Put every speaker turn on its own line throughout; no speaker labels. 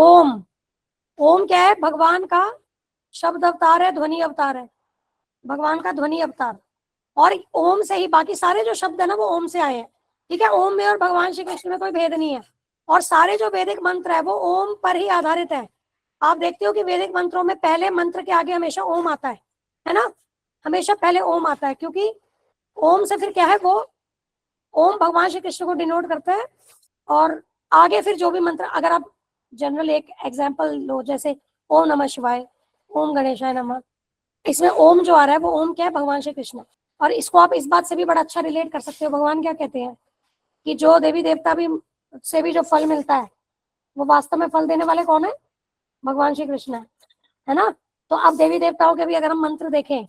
ओम, ओम क्या है? भगवान का शब्द अवतार है, ध्वनि अवतार है, भगवान का ध्वनि अवतार। और ओम से ही बाकी सारे जो शब्द है ना वो ओम से आए हैं, ठीक है। ओम में और भगवान श्री कृष्ण में कोई भेद नहीं है। और सारे जो वैदिक मंत्र है वो ओम पर ही आधारित है। आप देखते हो कि वैदिक मंत्रों में पहले मंत्र के आगे हमेशा ओम आता है ना, हमेशा पहले ओम आता है, क्योंकि ओम से फिर क्या है, वो ओम भगवान श्री कृष्ण को डिनोट करता है। और आगे फिर जो भी मंत्र, अगर आप जनरल एक एग्जांपल लो, जैसे ओम नमः शिवाय, ओम गणेशाय नमः, इसमें ओम जो आ रहा है वो ओम क्या है? भगवान श्री कृष्ण। और इसको आप इस बात से भी बड़ा अच्छा रिलेट कर सकते हो, भगवान क्या कहते हैं कि जो देवी देवता भी से भी जो फल मिलता है वो वास्तव में फल देने वाले कौन है? भगवान श्री कृष्ण है ना। तो अब देवी देवताओं के भी अगर हम मंत्र देखें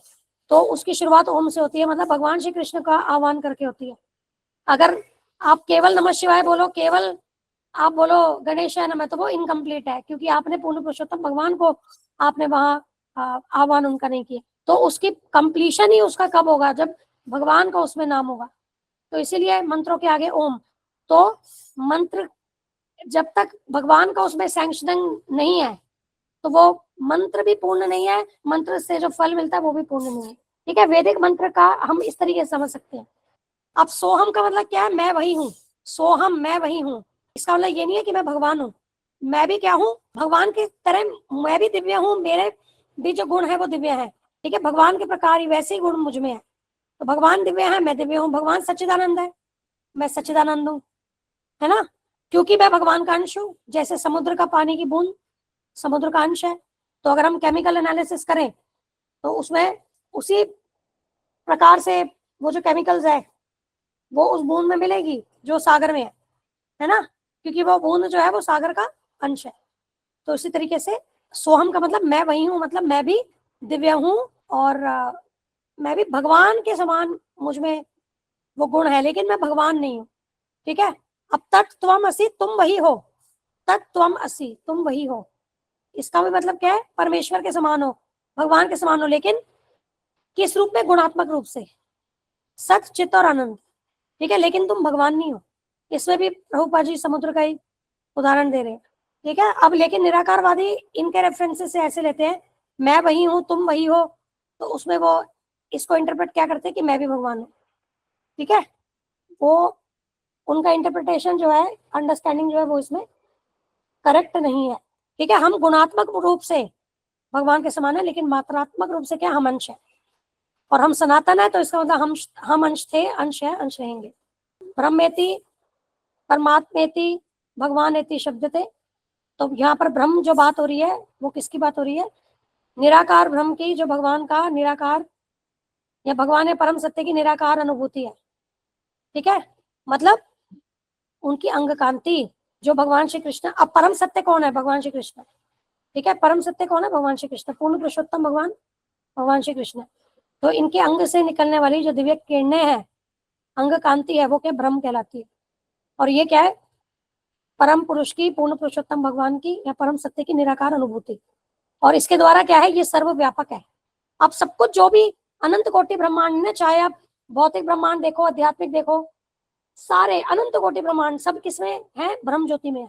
तो उसकी शुरुआत ओम से होती है, मतलब भगवान श्री कृष्ण का आह्वान करके होती है। अगर आप केवल नमः शिवाय बोलो, केवल आप बोलो गणेशाय नमः, तो वो इनकम्प्लीट है, क्योंकि आपने पूर्ण पुरुषोत्तम भगवान को आपने वहां आह्वान उनका नहीं किया। तो उसकी कंप्लीशन ही उसका कब होगा? जब भगवान का उसमें नाम होगा। तो इसीलिए मंत्रों के आगे ओम। तो मंत्र जब तक भगवान का उसमें सैंक्शनिंग नहीं है तो वो मंत्र भी पूर्ण नहीं है, मंत्र से जो फल मिलता है वो भी पूर्ण नहीं है, ठीक है। वैदिक मंत्र का हम इस तरीके से समझ सकते हैं। अब सोहम का मतलब क्या है? मैं वही हूँ। सोहम, मैं वही हूँ। इसका मतलब ये नहीं है कि मैं भगवान हूँ, मैं भी क्या हूँ? भगवान की तरह मैं भी दिव्य हूँ, मेरे भी जो गुण है वो दिव्य है, ठीक है। भगवान के प्रकार ही वैसे ही गुण मुझ में है। तो भगवान दिव्य है, मैं दिव्य हूँ। भगवान सच्चिदानंद है, मैं सच्चिदानंद हूँ, है ना। क्योंकि मैं भगवान का अंश हूँ। जैसे समुद्र का पानी की बूंद समुद्र का अंश है, तो अगर हम केमिकल एनालिसिस करें तो उसमें उसी प्रकार से वो जो केमिकल्स है वो उस बूंद में मिलेगी जो सागर में है ना, क्योंकि वो बूंद जो है वो सागर का अंश है। तो इसी तरीके से सोहम का मतलब मैं वही हूँ, मतलब मैं भी दिव्य हूँ, और मैं भी भगवान के समान मुझ में वो गुण है, लेकिन मैं भगवान नहीं हूँ, ठीक है। अब तत्त्वम असि, तुम वही हो। तत्त्वम असि, तुम वही हो, इसका भी मतलब क्या है? परमेश्वर के समान हो, भगवान के समान हो, लेकिन किस रूप में? गुणात्मक रूप से, सत चित्त और आनंद, ठीक है। लेकिन तुम भगवान नहीं हो। इसमें भी प्रभुपाद जी समुद्र का ही उदाहरण दे रहे हैं, ठीक है। अब लेकिन निराकारवादी इनके रेफरेंसेस से ऐसे लेते हैं, मैं वही हूँ, तुम वही हो, तो उसमें वो इसको इंटरप्रेट क्या करते हैं कि मैं भी भगवान हूँ, ठीक है। वो उनका इंटरप्रिटेशन जो है, अंडरस्टैंडिंग जो है, वो इसमें करेक्ट नहीं है, ठीक है। हम गुणात्मक रूप से भगवान के समान है, लेकिन मात्रात्मक रूप से क्या? हम अंश है, और हम सनातन है, तो इसका मतलब हम अंश थे, अंश है, अंश रहेंगे। ब्रह्मेति परमात्मेति भगवानेति शब्दते। तो यहाँ पर ब्रह्म जो बात हो रही है वो किसकी बात हो रही है? निराकार ब्रह्म की, जो भगवान का निराकार या भगवान है परम सत्य की निराकार अनुभूति है, ठीक है। मतलब उनकी अंग कांति जो भगवान श्री कृष्ण। अब परम सत्य कौन है? भगवान श्री कृष्ण, ठीक है। परम सत्य कौन है? भगवान श्री कृष्ण। पूर्ण पुरुषोत्तम भगवान भगवान श्री कृष्ण। तो इनके अंग से निकलने वाली जो दिव्य किरणें हैं, अंग कांति है, वो क्या? ब्रह्म कहलाती है। और ये क्या है? परम पुरुष की, पूर्ण पुरुषोत्तम भगवान की या परम सत्य की निराकार अनुभूति। और इसके द्वारा क्या है? ये सर्वव्यापक है। अब सब कुछ जो भी अनंत कोटि ब्रह्मांड में, चाहे आप भौतिक ब्रह्मांड देखो, आध्यात्मिक देखो, सारे अनंत कोटि ब्रह्मांड सब किसमें है? ब्रह्म ज्योति में है।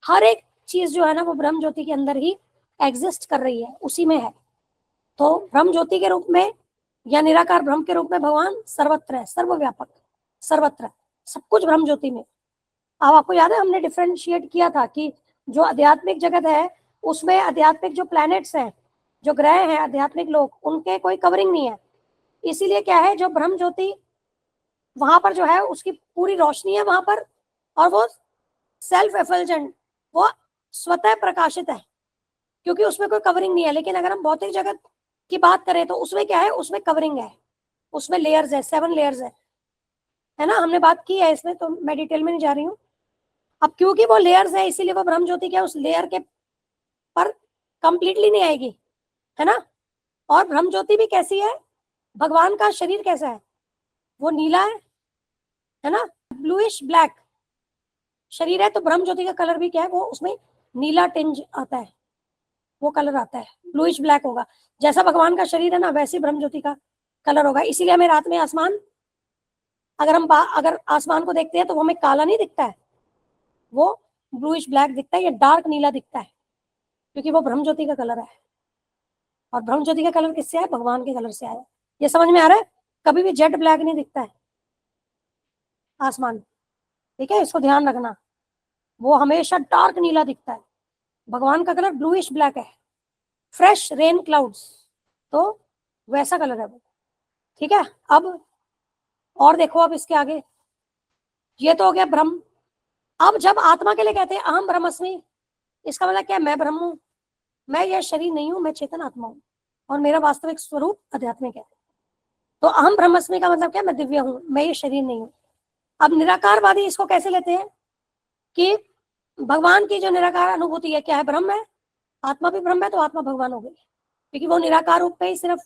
हर एक चीज जो है ना वो ब्रह्म ज्योति के अंदर ही एग्जिस्ट कर रही है, उसी में है। तो ब्रह्म ज्योति के रूप में या निराकार ब्रह्म के रूप में भगवान सर्वत्र है, सर्वव्यापक, सर्वत्र, सब कुछ ब्रह्म ज्योति में। अब आपको याद है हमने डिफरेंशिएट किया था कि जो आध्यात्मिक जगत है उसमें आध्यात्मिक जो प्लैनेट्स हैं, जो ग्रह हैं, आध्यात्मिक लोग, उनके कोई कवरिंग नहीं है। इसीलिए क्या है, जो ब्रह्म ज्योति वहां पर जो है उसकी पूरी रोशनी है वहां पर, और वो सेल्फ एफल्जेंट, वो स्वतः प्रकाशित है, क्योंकि उसमें कोई कवरिंग नहीं है। लेकिन अगर हम भौतिक जगत की बात करें तो उसमें क्या है? उसमें कवरिंग है, उसमें लेयर्स है, 7 लेयर्स है ना। हमने बात की है इसमें, तो मैं डिटेल में नहीं जा रही हूँ। अब क्योंकि वो लेयर्स है इसीलिए वो ब्रह्म ज्योति क्या उस लेयर के पर कंप्लीटली नहीं आएगी, है ना। और ब्रह्म ज्योति भी कैसी है? भगवान का शरीर कैसा है? वो नीला है ना, ब्लूइश ब्लैक शरीर है। तो ब्रह्म ज्योति का कलर भी क्या है? वो उसमें नीला टिंज आता है, वो कलर आता है, ब्लूइश ब्लैक होगा। जैसा भगवान का शरीर है ना वैसे ब्रह्म ज्योति का कलर होगा। इसीलिए हमें रात में आसमान, अगर आसमान को देखते हैं तो वो हमें काला नहीं दिखता है, वो ब्लूइश ब्लैक दिखता है या डार्क नीला दिखता है, क्योंकि वो ब्रह्म ज्योति का कलर है, और ब्रह्म ज्योति का कलर किससे है? भगवान के कलर से आया। ये समझ में आ रहा है? कभी भी जेट ब्लैक नहीं दिखता है आसमान, ठीक है, इसको ध्यान रखना। वो हमेशा डार्क नीला दिखता है। भगवान का कलर ब्लूइश ब्लैक है, फ्रेश रेन क्लाउड्स, तो वैसा कलर है वो, ठीक है। अब और देखो, अब इसके आगे, ये तो हो गया ब्रह्म। अब जब आत्मा के लिए कहते हैं अहम ब्रह्मस्मि, इसका मतलब क्या? मैं ब्रह्म हूं, मैं यह शरीर नहीं हूं, मैं चेतन आत्मा हूं, और मेरा वास्तविक स्वरूप आध्यात्मिक है। तो अहम ब्रह्मस्मि का मतलब क्या? मैं दिव्य हूं, मैं ये शरीर नहीं हूं। अब निराकारवादी इसको कैसे लेते हैं कि भगवान की जो निराकार अनुभूति है क्या है? ब्रह्म है, आत्मा भी ब्रह्म है, तो आत्मा भगवान हो गई, क्योंकि वो निराकार रूप पे ही सिर्फ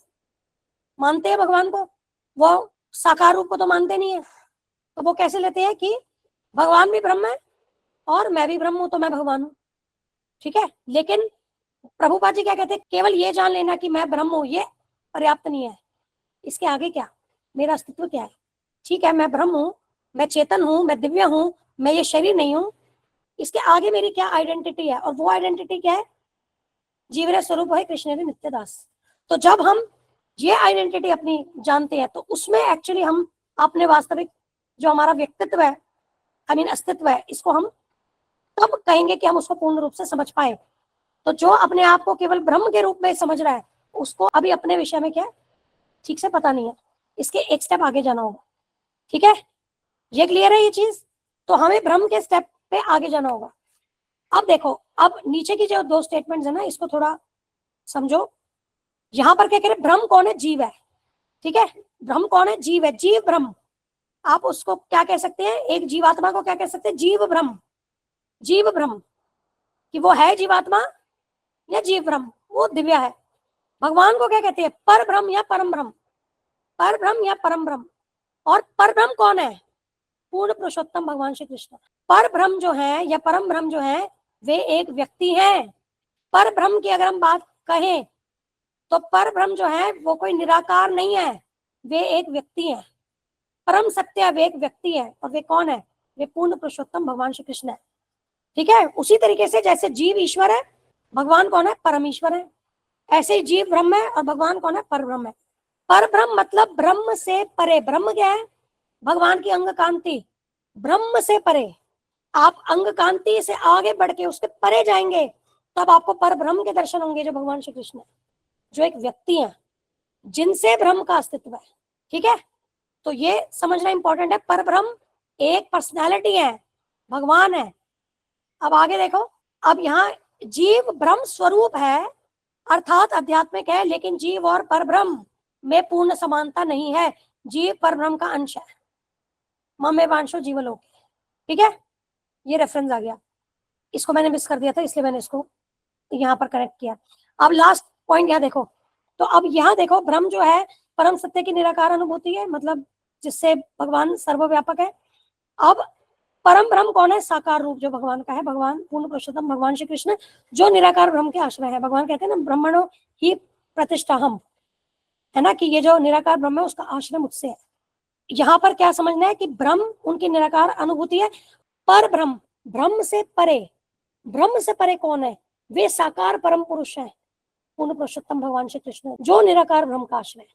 मानते हैं भगवान को, वो साकार रूप को तो मानते नहीं है। तो वो कैसे लेते हैं कि भगवान भी ब्रह्म है और मैं भी ब्रह्म हूं, तो मैं भगवान हूं, ठीक है। लेकिन प्रभुपाद जी क्या कहते हैं? केवल ये जान लेना कि मैं ब्रह्म हूं, ये पर्याप्त नहीं है। इसके आगे क्या? मेरा अस्तित्व क्या है? ठीक है, मैं ब्रह्म हूं, मैं चेतन हूं, मैं दिव्य हूं, मैं ये शरीर नहीं हूं। इसके आगे मेरी क्या आइडेंटिटी है? और वो आइडेंटिटी क्या है? जीवरे स्वरूप है कृष्ण नित्यदास। तो जब हम ये आइडेंटिटी अपनी जानते हैं, तो उसमें एक्चुअली हम अपने वास्तविक जो हमारा व्यक्तित्व है, आई मीन अस्तित्व है, इसको हम तब कहेंगे कि हम उसको पूर्ण रूप से समझ पाए। तो जो अपने आप को केवल ब्रह्म के रूप में समझ रहा है, उसको अभी अपने विषय में क्या ठीक से पता नहीं है, इसके एक स्टेप आगे जाना होगा, ठीक है। ये क्लियर है ये चीज? तो हमें ब्रह्म के स्टेप पे आगे जाना होगा। अब देखो, अब नीचे की जो दो स्टेटमेंट्स है ना, इसको थोड़ा समझो। यहां पर क्या कह रहे? ब्रह्म कौन है? जीव है, ठीक है। ब्रह्म कौन है? जीव है, जीव ब्रह्म। आप उसको क्या कह सकते हैं? एक जीवात्मा को क्या कह सकते हैं? जीव ब्रह्म। जीव ब्रह्म, कि वो है जीवात्मा या जीव ब्रह्म, वो दिव्य है। भगवान को क्या कहते हैं? पर ब्रह्म या परम ब्रह्म, पर ब्रह्म या परम ब्रह्म। और पर ब्रह्म कौन है? पूर्ण पुरुषोत्तम भगवान श्री कृष्ण। पर ब्रह्म जो है या परम ब्रह्म जो है, वे एक व्यक्ति है। पर ब्रह्म की अगर हम बात कहें, तो पर ब्रह्म जो है वो कोई निराकार नहीं है, वे एक व्यक्ति है। परम सत्य वे एक व्यक्ति है, और वे कौन है? वे पूर्ण पुरुषोत्तम भगवान श्री कृष्ण है, ठीक है। उसी तरीके से जैसे जीव ईश्वर है, भगवान कौन है? परमेश्वर है। ऐसे ही जीव ब्रह्म है और भगवान कौन है? पर ब्रह्म है। पर ब्रह्म मतलब ब्रह्म से परे। ब्रह्म क्या है? भगवान की अंग कांति। ब्रह्म से परे, आप अंग कांति से आगे बढ़ के उसके परे जाएंगे, तब आपको पर ब्रह्म के दर्शन होंगे, जो भगवान श्री कृष्ण है, जो एक व्यक्ति है, जिनसे ब्रह्म का अस्तित्व है, ठीक है। तो ये समझना इंपॉर्टेंट है। पर ब्रह्म एक पर्सनैलिटी है, भगवान है। अब आगे देखो, अब यहाँ जीव ब्रह्म स्वरूप है, अर्थात आध्यात्मिक है, लेकिन जीव और परब्रह्म में पूर्ण समानता नहीं है। जीव परब्रह्म का अंश है। ममे वांशो जीवलोक, ठीक है। ये रेफरेंस आ गया, इसको मैंने मिस कर दिया था, इसलिए मैंने इसको यहाँ पर करेक्ट किया। अब लास्ट पॉइंट यहाँ देखो, तो अब यहाँ देखो, ब्रह्म जो है परम सत्य की निराकार अनुभूति है, मतलब जिससे भगवान सर्वव्यापक है। अब परम ब्रह्म कौन है? साकार रूप जो भगवान का है, भगवान पूर्ण पुरुषोत्तम भगवान श्री कृष्ण, जो निराकार ब्रह्म के आश्रय है। भगवान कहते हैं ना, ब्रह्मणो ही प्रतिष्ठा हम, है ना, कि ये जो निराकार ब्रह्म है उसका आश्रय मुझसे है। यहाँ पर क्या समझना है कि ब्रह्म उनकी निराकार अनुभूति है। पर ब्रह्म, ब्रह्म से परे, ब्रह्म से परे कौन है? वे साकार परम पुरुष है, पूर्ण पुरुषोत्तम भगवान श्री कृष्ण, जो निराकार ब्रह्म का आश्रय है।